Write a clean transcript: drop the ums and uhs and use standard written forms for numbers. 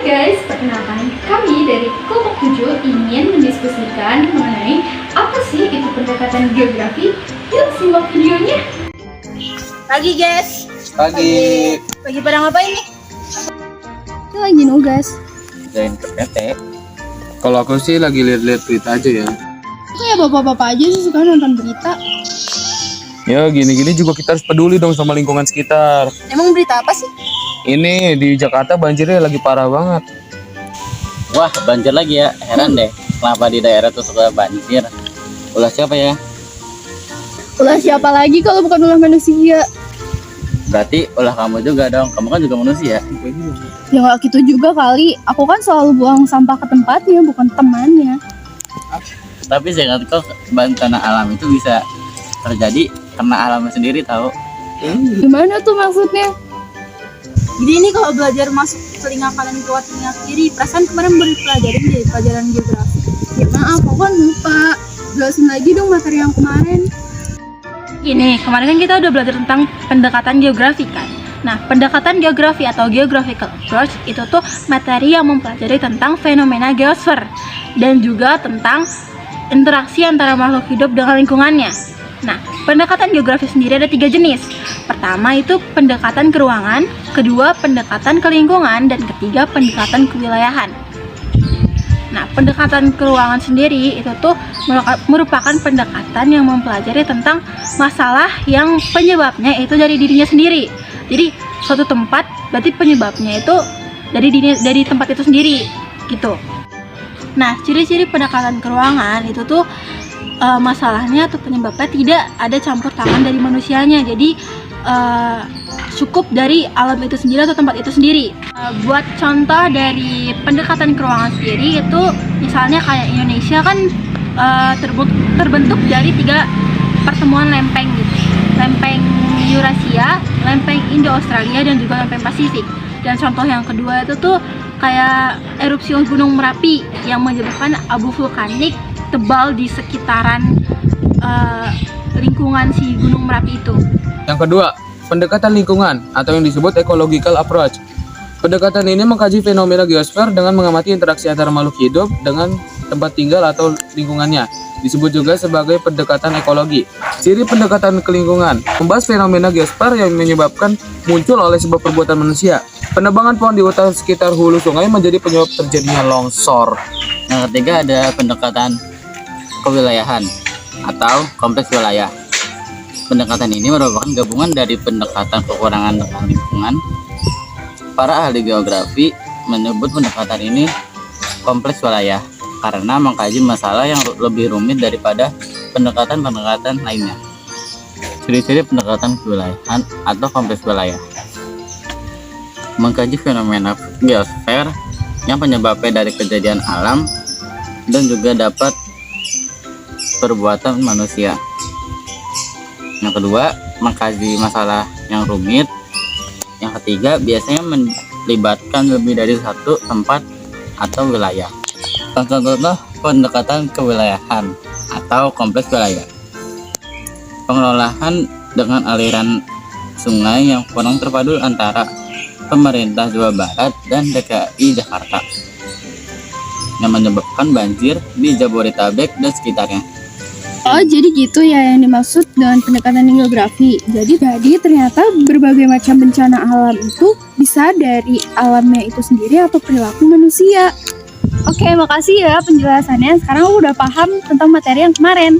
guys, perkenalkan kami dari kelompok 7 ingin mendiskusikan mengenai apa sih itu pendekatan geografi. Yuk simak videonya. Pagi guys. Pagi. Pagi pada ngapain nih? Kita lagi nugas. Jain ke PT. Kalau aku sih lagi lihat-lihat berita aja ya. Kayak bapak-bapak aja sih suka nonton berita. Ya gini-gini juga kita harus peduli dong sama lingkungan sekitar. Emang berita apa sih? Ini di Jakarta banjirnya lagi parah banget. Wah, banjir lagi ya. Heran deh, kenapa di daerah tuh suka banjir. Ulah siapa ya? Ulah siapa lagi kalau bukan ulah manusia? Berarti ulah kamu juga dong. Kamu kan juga manusia. Ya nggak gitu juga kali. Aku kan selalu buang sampah ke tempatnya, bukan temannya. Tapi saya ingat kok bencana alam itu bisa terjadi karena alamnya sendiri tahu. Gimana tuh maksudnya? Jadi ini kalau belajar masuk telinga kanan keluar telinga kiri, perasaan kemarin baru pelajarin di pelajaran geografi. Ya maaf, aku kan lupa. Jelasin lagi dong materi yang kemarin. Gini, kemarin kan kita udah belajar tentang pendekatan geografi kan. Nah, pendekatan geografi atau geographical approach itu tuh materi yang mempelajari tentang fenomena geosfer dan juga tentang interaksi antara makhluk hidup dengan lingkungannya. Nah, pendekatan geografi sendiri ada 3 jenis. Pertama itu pendekatan ke ruangan, kedua pendekatan ke lingkungan, dan ketiga pendekatan kewilayahan. Nah, pendekatan ke ruangan sendiri itu tuh merupakan pendekatan yang mempelajari tentang masalah yang penyebabnya itu dari dirinya sendiri. Jadi, suatu tempat berarti penyebabnya itu dari tempat itu sendiri, gitu. Nah, ciri-ciri pendekatan ke ruangan itu tuh masalahnya atau penyebabnya tidak ada campur tangan dari manusianya. Jadi cukup dari alam itu sendiri atau tempat itu sendiri. Buat contoh dari pendekatan ke ruangan sendiri itu misalnya kayak Indonesia kan terbentuk dari 3 pertemuan lempeng gitu. Lempeng Eurasia, lempeng Indo-Australia, dan juga lempeng Pasifik. Dan contoh yang kedua itu tuh kayak erupsi Gunung Merapi yang menyebabkan abu vulkanik tebal di sekitaran lingkungan si Gunung Merapi itu. Yang kedua, pendekatan lingkungan atau yang disebut ecological approach. Pendekatan ini mengkaji fenomena geosfer dengan mengamati interaksi antara makhluk hidup dengan tempat tinggal atau lingkungannya. Disebut juga sebagai pendekatan ekologi. Ciri pendekatan ke lingkungan membahas fenomena geosfer yang menyebabkan muncul oleh sebab perbuatan manusia. Penebangan pohon di hutan sekitar hulu sungai menjadi penyebab terjadinya longsor. Yang ketiga ada pendekatan kewilayahan atau kompleks wilayah. Pendekatan ini merupakan gabungan dari pendekatan kekurangan dengan lingkungan. Para ahli geografi menyebut pendekatan ini kompleks wilayah karena mengkaji masalah yang lebih rumit daripada pendekatan-pendekatan lainnya. Ciri-ciri pendekatan kewilayahan atau kompleks wilayah: mengkaji fenomena geosfer yang penyebabnya dari kejadian alam dan juga dapat perbuatan manusia. Yang kedua, mengkaji masalah yang rumit. Yang ketiga, biasanya melibatkan lebih dari satu tempat atau wilayah. Contoh-contoh pendekatan kewilayahan atau kompleks wilayah: pengelolaan dengan aliran sungai yang kurang terpadu antara pemerintah Jawa Barat dan DKI Jakarta yang menyebabkan banjir di Jabodetabek dan sekitarnya. Oh, jadi gitu ya yang dimaksud dengan pendekatan geografi. Jadi ternyata berbagai macam bencana alam itu bisa dari alamnya itu sendiri atau perilaku manusia. Oke, makasih ya penjelasannya. Sekarang aku udah paham tentang materi yang kemarin.